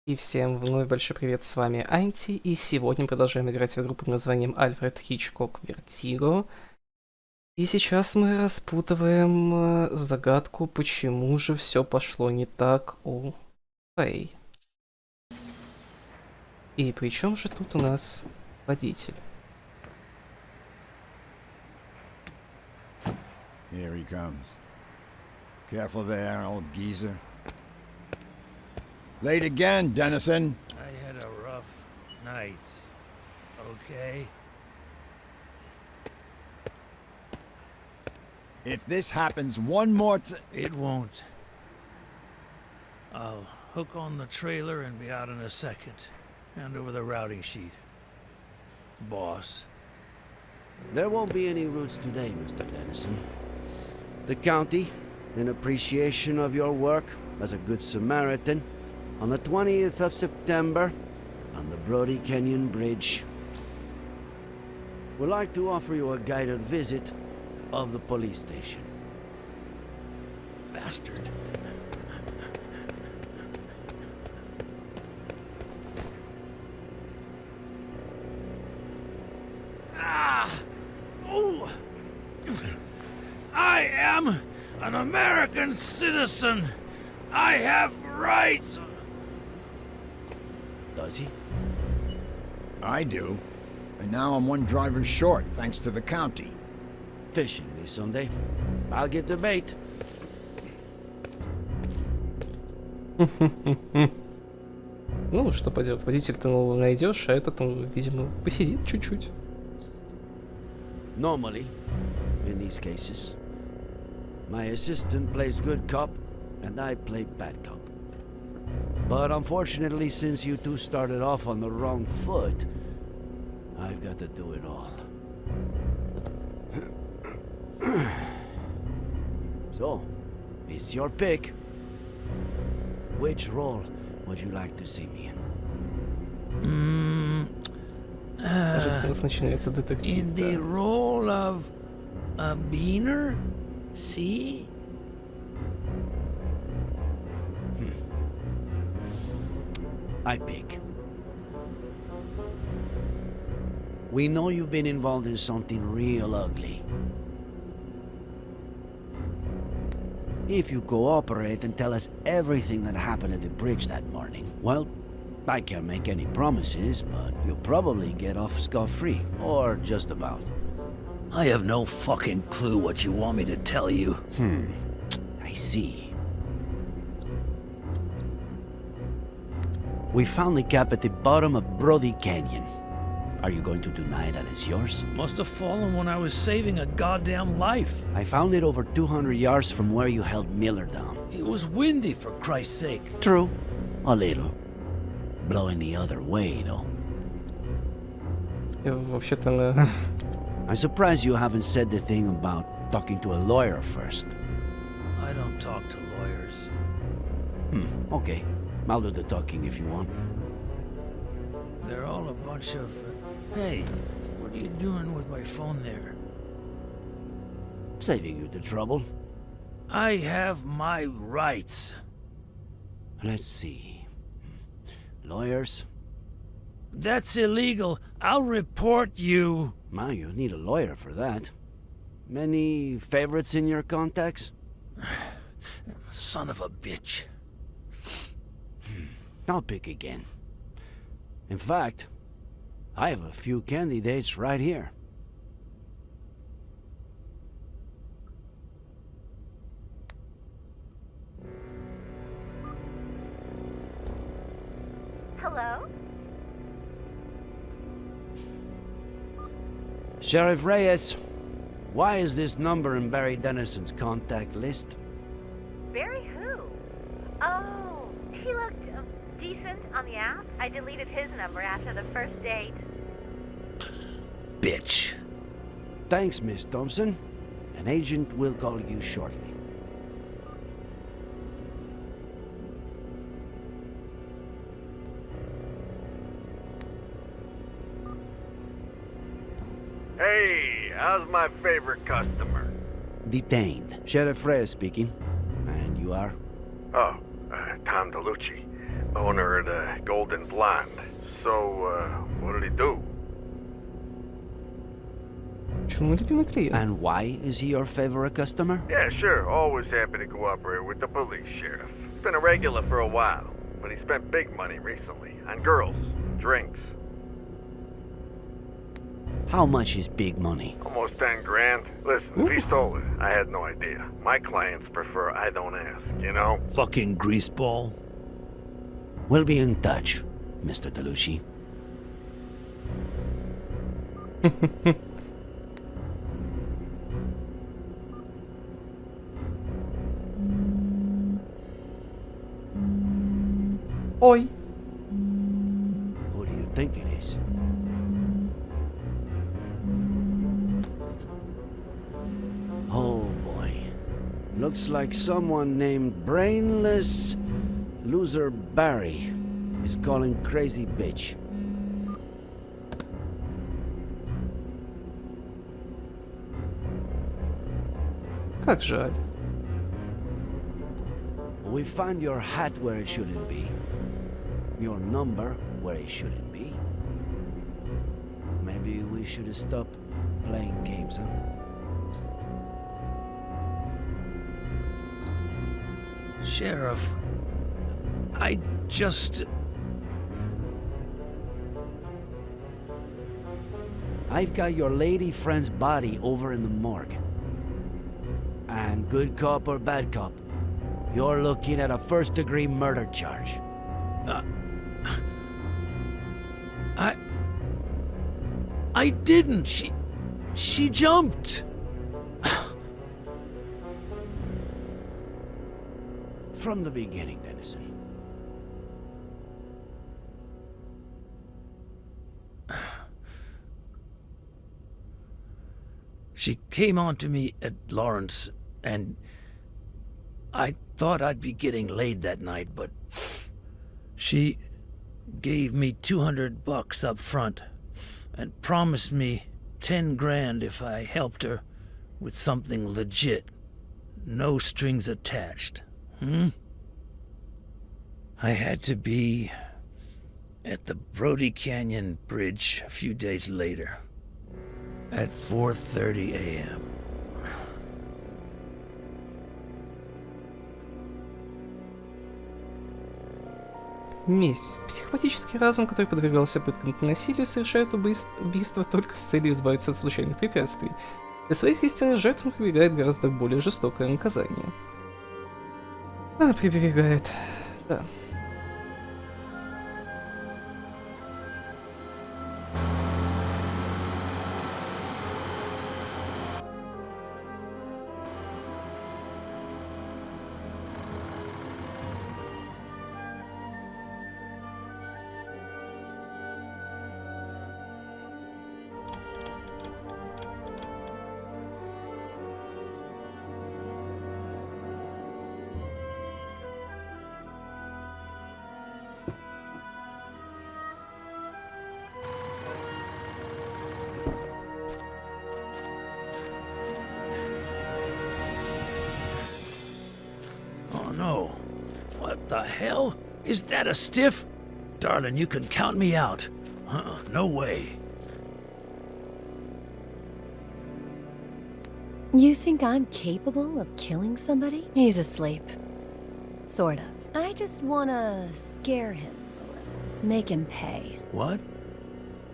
И всем вновь большой привет, с вами Анти, и сегодня продолжаем играть в игру под названием Alfred Hitchcock Vertigo. И сейчас мы распутываем загадку, почему же все пошло не так у Фэй. И при чем же тут у нас водитель? Here he comes. Careful there, old geezer. Late again, Dennison. I had a rough night. Okay? If this happens one more It won't. I'll hook on the trailer and be out in a second. Hand over the routing sheet. Boss. There won't be any routes today, Mr. Dennison. The county, in appreciation of your work as a good Samaritan, on the 20th of September, on the Brody Canyon Bridge, would like to offer you a guided visit of the police station. Bastard. Oh! I am an American citizen. I have rights. Does he? I do. And now I'm one driver short, thanks to the county. Fishing this Sunday. I'll get the bait. Ну, что поделать, водитель ты нового найдешь, а этот, видимо, посидит чуть-чуть. Normally, in these cases, my assistant plays good cop and I play bad cop. But unfortunately, since you two started off on the wrong foot, I've got to do it all. So, it's your pick. Which role would you like to see me in? Кажется, у нас начинается детектив. In the role of a beaner? See? I pick. We know you've been involved in something real ugly. If you cooperate and tell us everything that happened at the bridge that morning, well, I can't make any promises, but you'll probably get off scot-free. Or just about. I have no fucking clue what you want me to tell you. I see. We found the cap at the bottom of Brody Canyon. Are you going to deny that it's yours? Must have fallen when I was saving a goddamn life. I found it over 200 yards from where you held Miller down. It was windy, for Christ's sake. True. A little. Blowing the other way, though. Вообще-то, I'm surprised you haven't said the thing about talking to a lawyer first. I don't talk to lawyers. Okay. I'll do the talking if you want. They're all a bunch of... Hey, what are you doing with my phone there? Saving you the trouble. I have my rights. Let's see. Lawyers? That's illegal. I'll report you. Ma, you need a lawyer for that. Many favorites in your contacts? Son of a bitch. I'll pick again. In fact, I have a few candidates right here. Hello? Sheriff Reyes, why is this number in Barry Dennison's contact list? Barry who? Oh, he looked decent on the app. I deleted his number after the first date. Bitch. Thanks, Miss Thompson. An agent will call you shortly. Hey, how's my favorite customer? Detained. Sheriff Reyes speaking. And you are? Oh, Tom DeLucci. owner of the Golden Blonde. So, what did he do? Почему любимый клиент? And why is he your favorite customer? Yeah, sure. Always happy to cooperate with the police, Sheriff. Been a regular for a while, but he spent big money recently on girls, drinks. How much is big money? Almost 10 grand. Listen, if he stole it, I had no idea. My clients prefer I don't ask, you know? Fucking greaseball. We'll be in touch, Mr. DeLucci. Ой. Who do you think it is? Oh boy. Looks like someone named Brainless Loser Barry is calling crazy bitch. Как жаль. We found your hat where it shouldn't be. Your number where it shouldn't be. Maybe we should stop playing games, huh? Sheriff, I just... I've got your lady friend's body over in the morgue. And good cop or bad cop, you're looking at a first-degree murder charge. I didn't. She jumped. From the beginning, Dennison. She came on to me at Lawrence, and I thought I'd be getting laid that night, but she gave me $200 up front and promised me 10 grand if I helped her with something legit. No strings attached. I had to be at the Brody Canyon Bridge a few days later at 4:30 a.m. Месть. Психопатический разум, который подвергался пыткам и насилию, совершает убийство только с целью избавиться от случайных препятствий. Для своих истинных жертв он прибегает гораздо более жестокое наказание. Приберегает. Да. Oh no. What the hell? Is that a stiff? Darling, you can count me out. No way. You think I'm capable of killing somebody? He's asleep. Sort of. I just wanna scare him a little. Make him pay. What?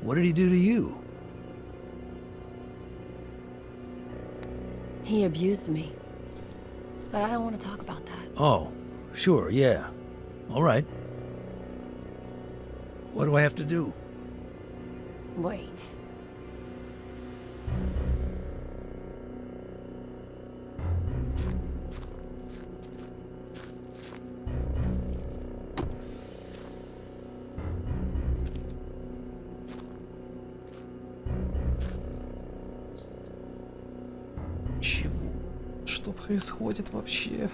What did he do to you? He abused me. But I don't want to talk about that. Oh, sure, yeah. All right. What do I have to do? Wait. Чего? Что происходит вообще?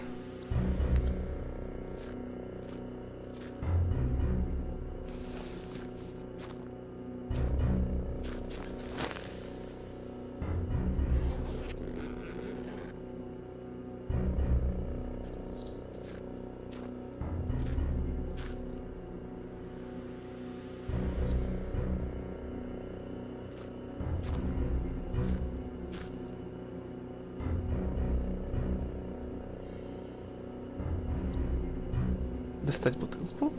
достать бутылку.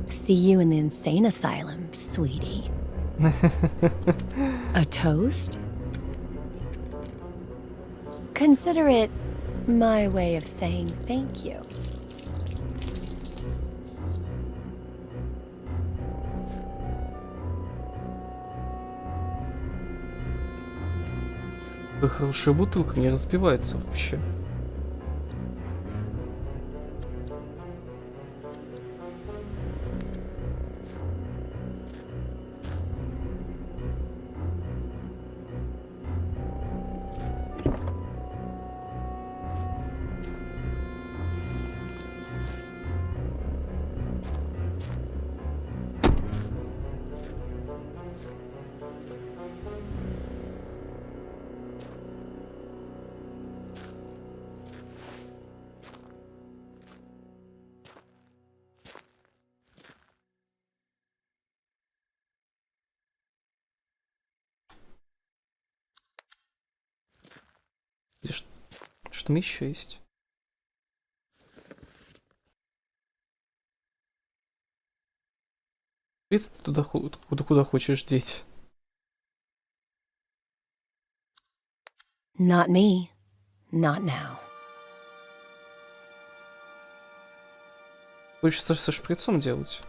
See you in the insane asylum, sweetie. A toast? Consider it my way of saying thank you. Хорошая бутылка, не разбивается вообще. И что там еще есть? Ты туда куда хочешь деть. Not me. Not now. Хочется со шприцом делать.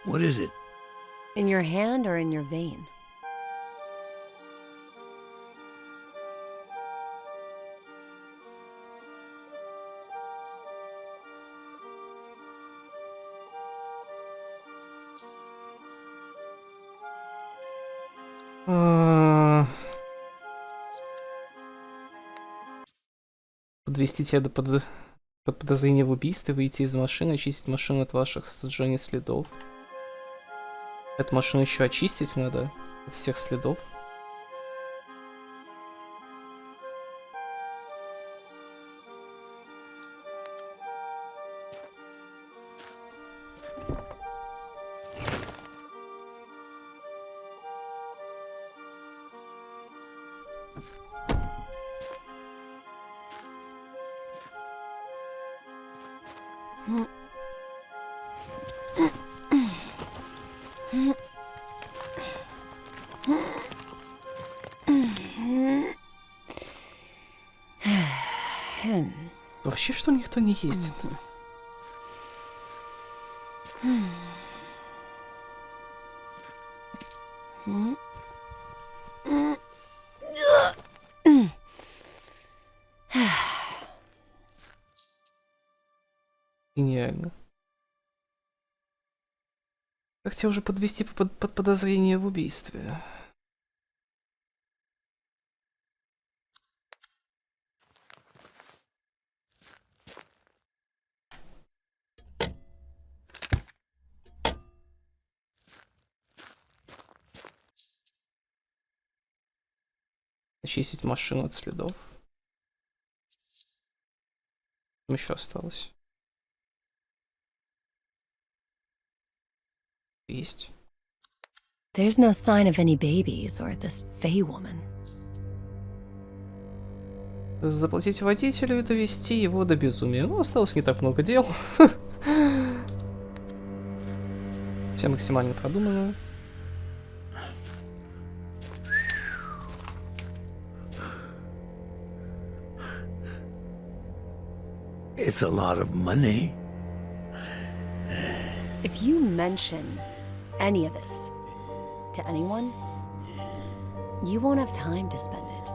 What is it? In your hand or in your vein? Подвести тебя под подозрение в убийстве, выйти из машины, очистить машину от ваших сожжений следов. Эту машину еще очистить надо от всех следов. Вообще, что никто не ездит? Гениально. Как тебя уже подвести под подозрение в убийстве? Очистить машину от следов. Там еще осталось. Есть. There's no sign of any babies or this Fey woman. Заплатить водителю и довести его до безумия. Ну, осталось не так много дел. Все максимально продумано. It's a lot of money. If you mention any of this to anyone, you won't have time to spend it.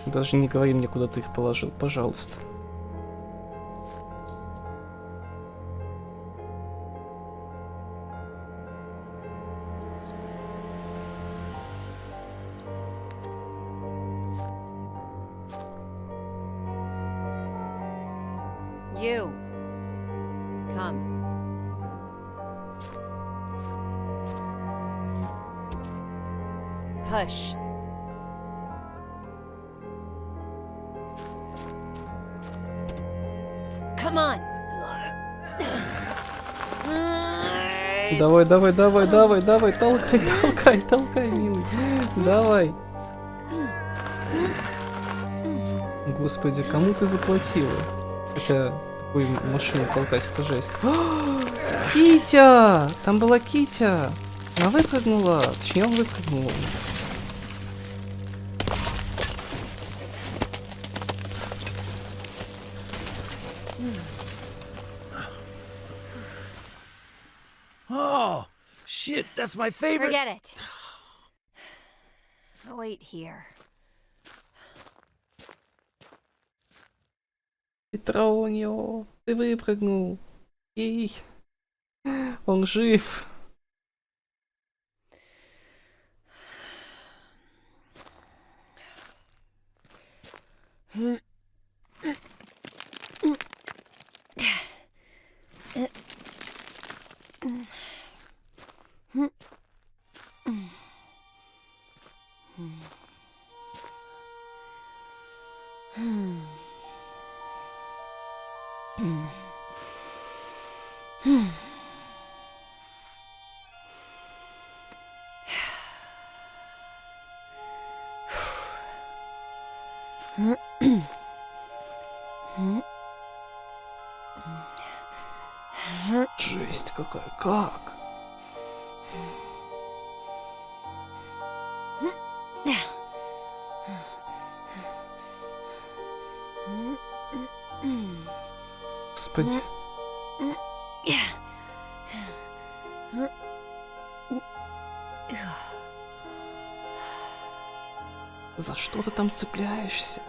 Даже не говори мне, куда ты их положил, пожалуйста. You. Come. Hush. Come on. Давай, давай, давай, давай, давай, толкай, толкай, толкай, милый. Давай. Господи, кому ты заплатила? Хотя, такой машину толкать, это жесть. Китя! Там была Китя! Она выпрыгнула. Точнее, он выпрыгнул. Oh, shit, that's my favorite. Forget it. Wait here. Петронио, ты выпрыгнул. Ей. Он жив. Жесть какая, как? Господи. За что ты там цепляешься?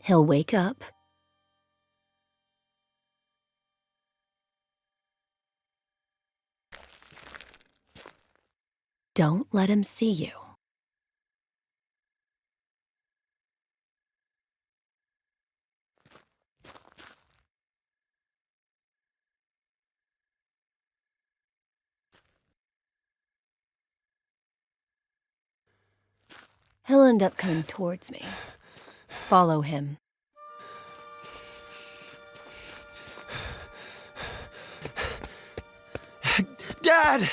He'll wake up. Don't let him see you. He'll end up coming towards me. Follow him. Dad!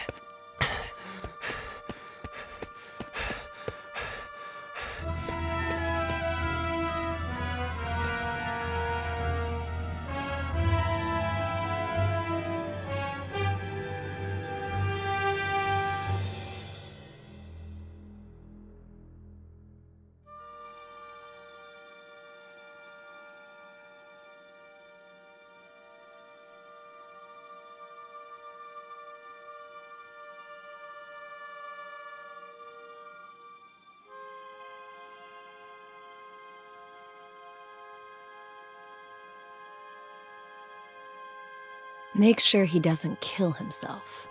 Make sure he doesn't kill himself.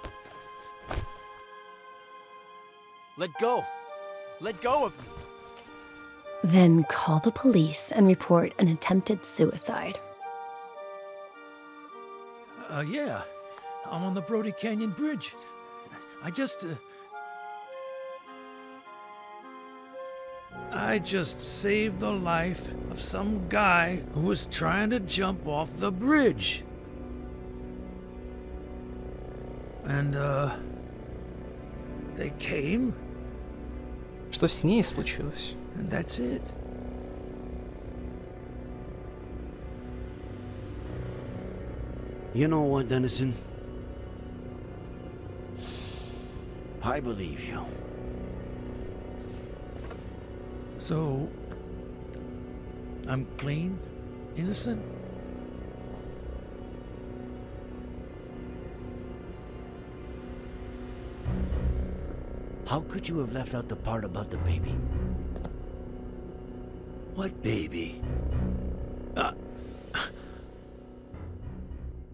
Let go! Let go of me! Then call the police and report an attempted suicide. Yeah. I'm on the Brody Canyon Bridge. I just saved the life of some guy who was trying to jump off the bridge. And, they came, Что с ней случилось? and that's it. You know what, Dennison? I believe you. So, I'm clean? Innocent? How could you have left out the part about the baby? What baby?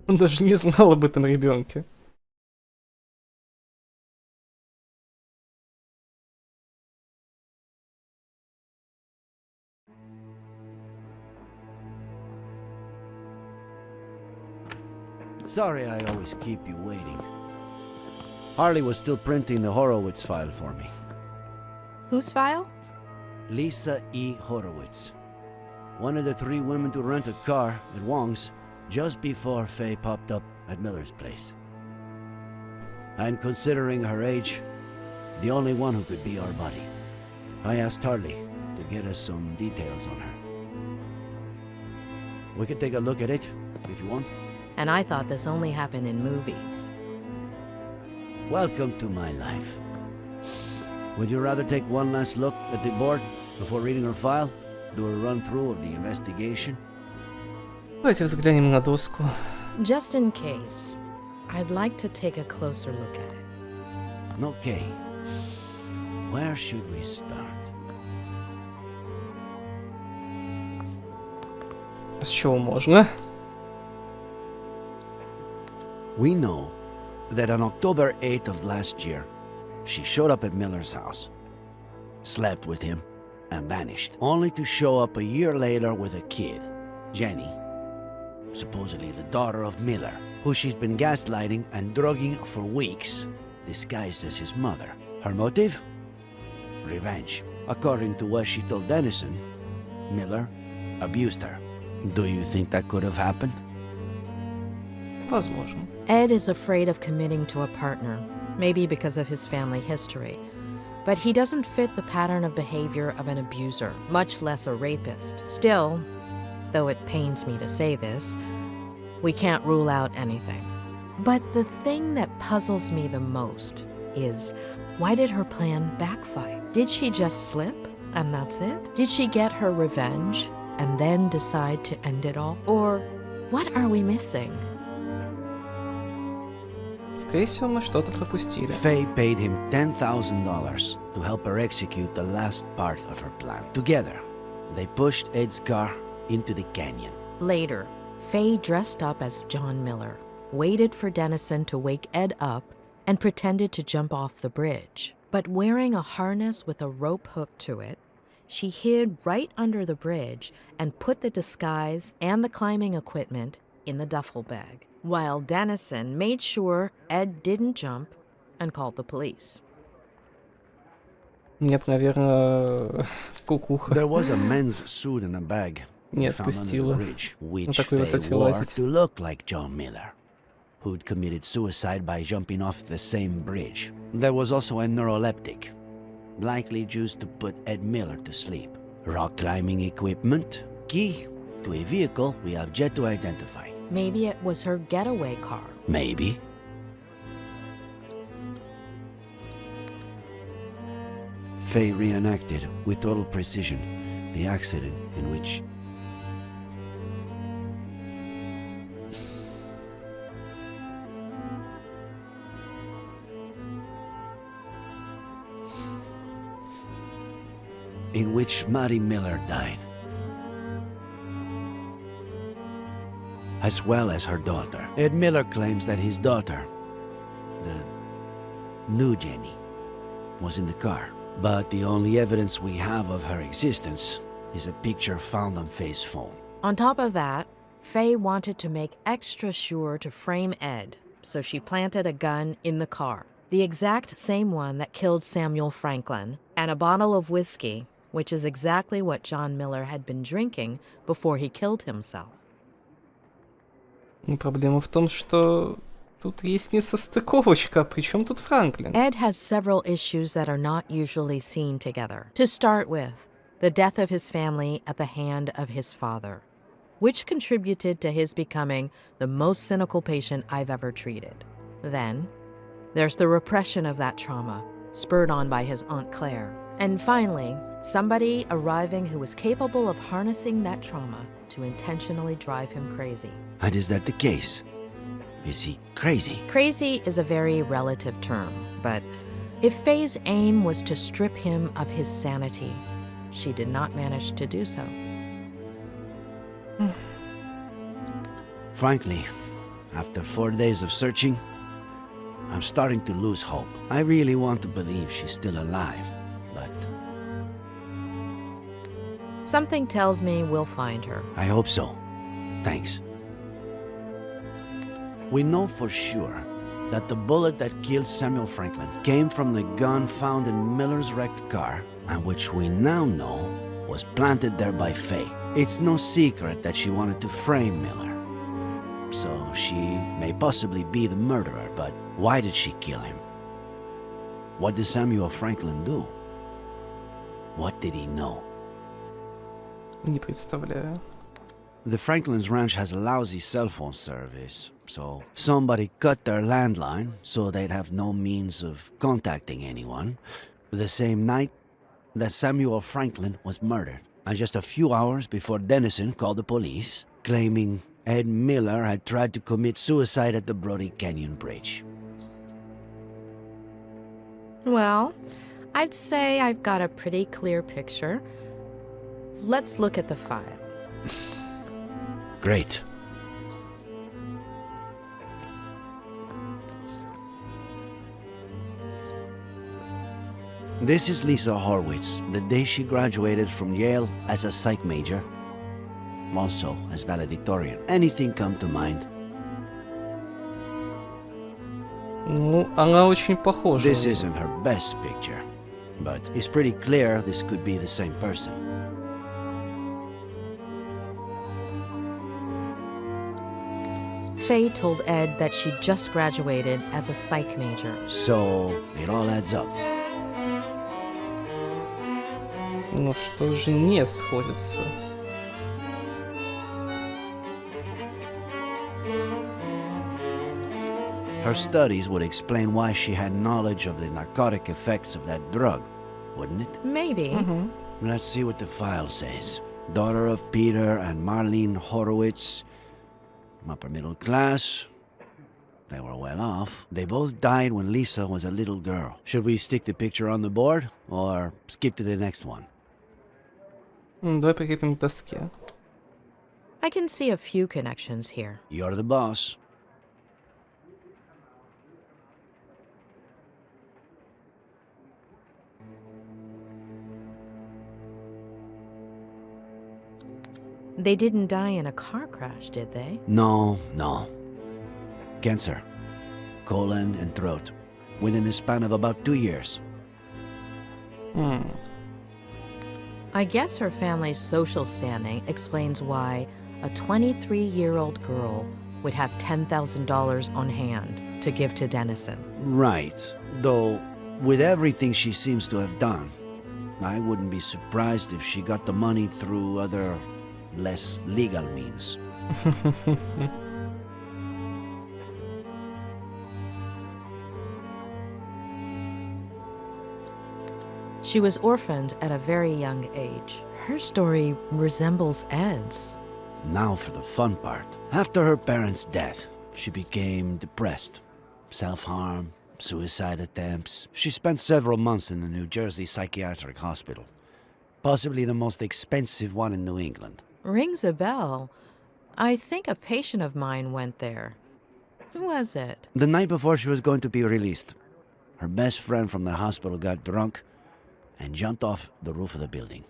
Он даже не знал об этом ребенке. Sorry I always keep you waiting. Harley was still printing the Horowitz file for me. Whose file? Lisa E. Horowitz. One of the 3 women to rent a car at Wong's just before Faye popped up at Miller's place. And considering her age, the only one who could be our buddy. I asked Harley to get us some details on her. We could take a look at it, if you want. And I thought this only happened in movies. Welcome to my life. Would you rather take one last look at the board before reading her file? Do a run-through of the investigation? Давайте взглянем на доску. Just in case, I'd like to take a closer look at it. Okay. Where should we start? С чего можно? We know that on October 8th of last year, she showed up at Miller's house, slept with him, and vanished, only to show up a year later with a kid, Jenny, supposedly the daughter of Miller, who she's been gaslighting and drugging for weeks, disguised as his mother. Her motive? Revenge. According to what she told Dennison, Miller abused her. Do you think that could have happened? Возможно. Ed is afraid of committing to a partner, maybe because of his family history. But he doesn't fit the pattern of behavior of an abuser, much less a rapist. Still, though it pains me to say this, we can't rule out anything. But the thing that puzzles me the most is, why did her plan backfire? Did she just slip, and that's it? Did she get her revenge, and then decide to end it all? Or what are we missing? Скорее всего, мы что-то пропустили. Faye paid him $10,000 to help her execute the last part of her plan. Together, they pushed Ed's car into the canyon. Later, Faye dressed up as John Miller, waited for Dennison to wake Ed up, and pretended to jump off the bridge. But wearing a harness with a rope hooked to it, she hid right under the bridge and put the disguise and the climbing equipment in the duffel bag, while Dennison made sure Ed didn't jump and called the police. Нет, наверное, кукуха. There was a men's suit in a bag Не found under the отпустила. bridge, which На такой Faye высоте wore лазить. to look like John Miller, who'd committed suicide by jumping off the same bridge. There was also a neuroleptic, likely used to put Ed Miller to sleep. Rock climbing equipment, key to a vehicle we have yet to identify. Maybe it was her getaway car. Maybe. Faye reenacted with total precision the accident in which Maddie Miller died, as well as her daughter. Ed Miller claims that his daughter, the new Jenny, was in the car. But the only evidence we have of her existence is a picture found on Faye's phone. On top of that, Faye wanted to make extra sure to frame Ed, so she planted a gun in the car, the exact same one that killed Samuel Franklin, and a bottle of whiskey, which is exactly what John Miller had been drinking before he killed himself. Проблема в том, что тут есть несостыковочка, причем тут Франклин. Ed has several issues that are not usually seen together. To start with, the death of his family at the hand of his father, which contributed to his becoming the most cynical patient I've ever treated. Then, there's the repression of that trauma, spurred on by his Aunt Claire. And finally, somebody arriving who was capable of harnessing that trauma to intentionally drive him crazy. And is that the case? Is he crazy? Crazy is a very relative term, but if Faye's aim was to strip him of his sanity, she did not manage to do so. Frankly, after 4 days of searching, I'm starting to lose hope. I really want to believe she's still alive, but Something tells me we'll find her. I hope so. Thanks. We know for sure that the bullet that killed Samuel Franklin came from the gun found in Miller's wrecked car, and which we now know was planted there by Faye. It's no secret that she wanted to frame Miller. So she may possibly be the murderer, but why did she kill him? What did Samuel Franklin do? What did he know? Не представляю. The Franklin's ranch has a lousy cell phone service, so somebody cut their landline so they'd have no means of contacting anyone the same night that Samuel Franklin was murdered, and just a few hours before Dennison called the police, claiming Ed Miller had tried to commit suicide at the Brody Canyon Bridge. Well, I'd say I've got a pretty clear picture. Let's look at the file. Great. This is Lisa Horwitz, the day she graduated from Yale as a psych major, also as valedictorian. Anything come to mind? Ну, она очень похожа. This isn't her best picture, but it's pretty clear this could be the same person. Faye told Ed that she just graduated as a psych major. So, it all adds up. Но что же не сходится? Her studies would explain why she had knowledge of the narcotic effects of that drug, wouldn't it? Maybe. Let's see what the file says. Daughter of Peter and Marlene Horowitz, upper middle class. They were well off. They both died when Lisa was a little girl. Should we stick the picture on the board or skip to the next one? Давай прикрепим к доске. I can see a few connections here. You're the boss. They didn't die in a car crash, did they? No. Cancer. Colon and throat. Within the span of about 2 years. I guess her family's social standing explains why a 23-year-old girl would have $10,000 on hand to give to Dennison. Right. Though, with everything she seems to have done, I wouldn't be surprised if she got the money through other, less legal means. She was orphaned at a very young age. Her story resembles Ed's. Now for the fun part. After her parents' death, she became depressed. Self-harm, suicide attempts. She spent several months in the New Jersey Psychiatric Hospital. Possibly the most expensive one in New England. Rings a bell. I think a patient of mine went there. Who was it? The night before she was going to be released, her best friend from the hospital got drunk and jumped off the roof of the building.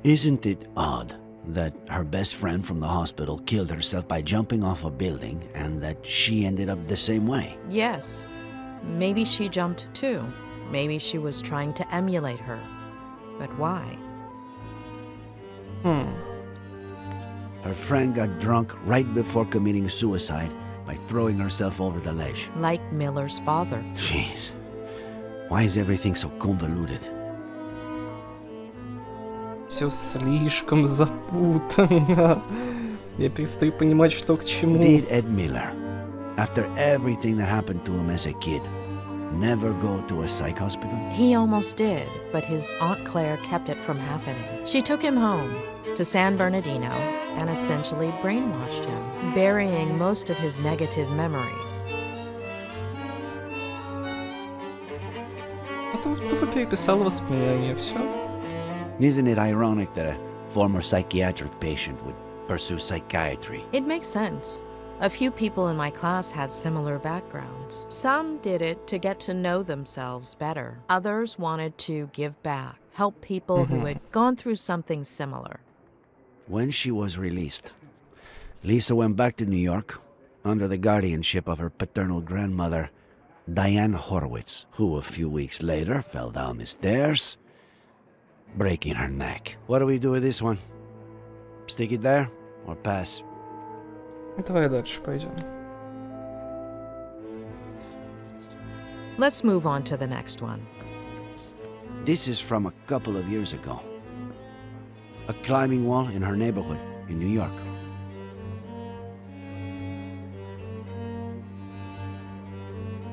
Isn't it odd that her best friend from the hospital killed herself by jumping off a building and that she ended up the same way? Yes. Maybe she jumped too. Maybe she was trying to emulate her. But why? Her friend got drunk right before committing suicide by throwing herself over the ledge. Like Miller's father. Jeez. Why is everything so convoluted? Все слишком запутанно. Я перестаю понимать, что к чему. Did Ed Miller, after everything that happened to him as a kid, never go to a psych hospital? He almost did, but his Aunt Claire kept it from happening. She took him home to San Bernardino and essentially brainwashed him, burying most of his negative memories. А тупо переписала воспоминания, все. Isn't it ironic that a former psychiatric patient would pursue psychiatry? It makes sense. A few people in my class had similar backgrounds. Some did it to get to know themselves better. Others wanted to give back, help people who had gone through something similar. When she was released, Lisa went back to New York under the guardianship of her paternal grandmother, Diane Horowitz, who a few weeks later fell down the stairs, breaking her neck. What do we do with this one? Stick it there or pass? Давай дальше пойдем. Let's move on to the next one. This is from a couple of years ago. A climbing wall in her neighborhood in New York.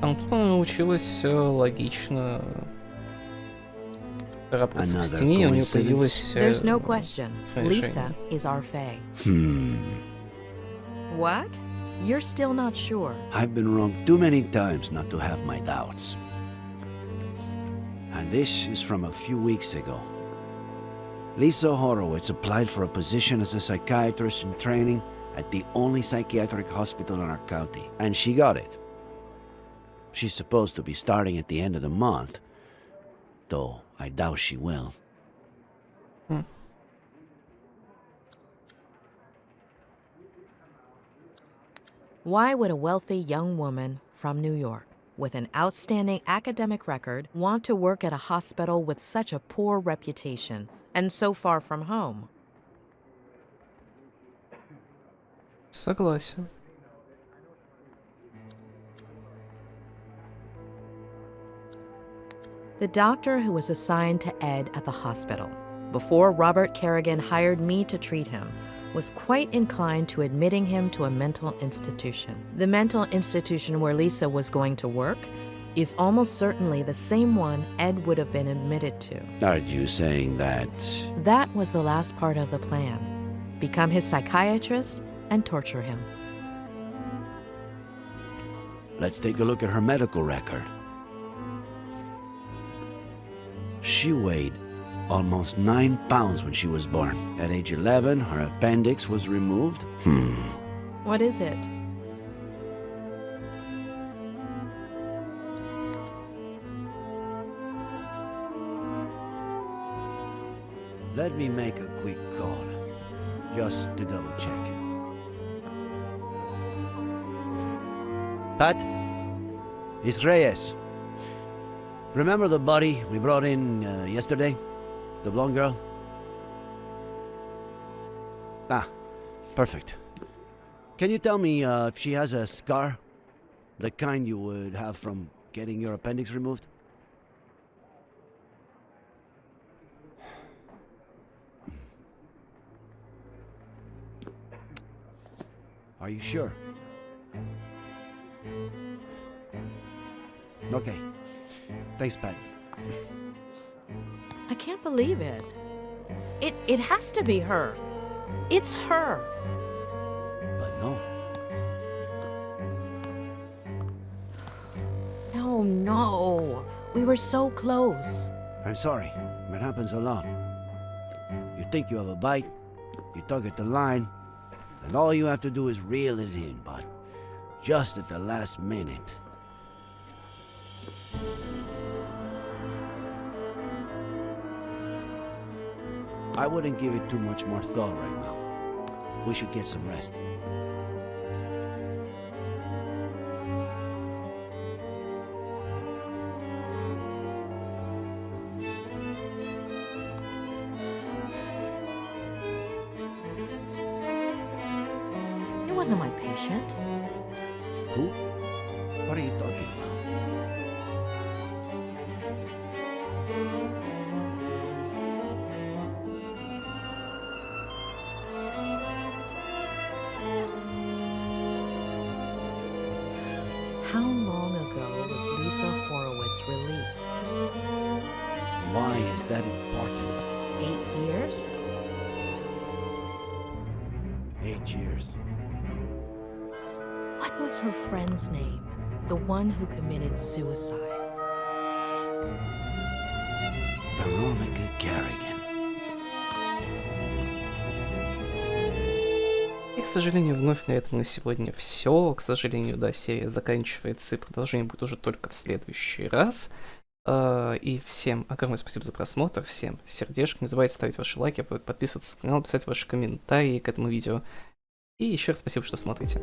Тут она научилась логично карабкаться к стене, и у нее появилось There's no question. снаряжение. Lisa is our fae. What? You're still not sure. I've been wrong too many times not to have my doubts. And this is from a few weeks ago. Lisa Horowitz applied for a position as a psychiatrist in training at the only psychiatric hospital in our county, and she got it. She's supposed to be starting at the end of the month, though I doubt she will. Why would a wealthy young woman from New York with an outstanding academic record want to work at a hospital with such a poor reputation and so far from home? Согласен. The doctor who was assigned to Ed at the hospital, before Robert Kerrigan hired me to treat him, was quite inclined to admitting him to a mental institution. The mental institution where Lisa was going to work is almost certainly the same one Ed would have been admitted to. Are you saying that? That was the last part of the plan. Become his psychiatrist and torture him. Let's take a look at her medical record. She weighed almost 9 pounds when she was born. At age 11, her appendix was removed. What is it? Let me make a quick call, just to double check. Pat? It's Reyes. Remember the body we brought in yesterday? The blonde girl? Ah, perfect. Can you tell me if she has a scar? The kind you would have from getting your appendix removed? Are you sure? Okay. Thanks, Pat. I can't believe it. It has to be her. It's her. But no. No. We were so close. I'm sorry. It happens a lot. You think you have a bite, you tug at the line, and all you have to do is reel it in, but just at the last minute. I wouldn't give it too much more thought right now. We should get some rest. He wasn't my patient. Who? What are you talking about? How long ago was Lisa Horowitz released? Why is that important? 8 years? 8 years. What was her friend's name? The one who committed suicide. Veronica Garrigan. И, к сожалению, вновь на этом на сегодня все. К сожалению, да, серия заканчивается, и продолжение будет уже только в следующий раз. И всем огромное спасибо за просмотр, всем сердечко. Не забывайте ставить ваши лайки, подписываться на канал, писать ваши комментарии к этому видео. И еще раз спасибо, что смотрите.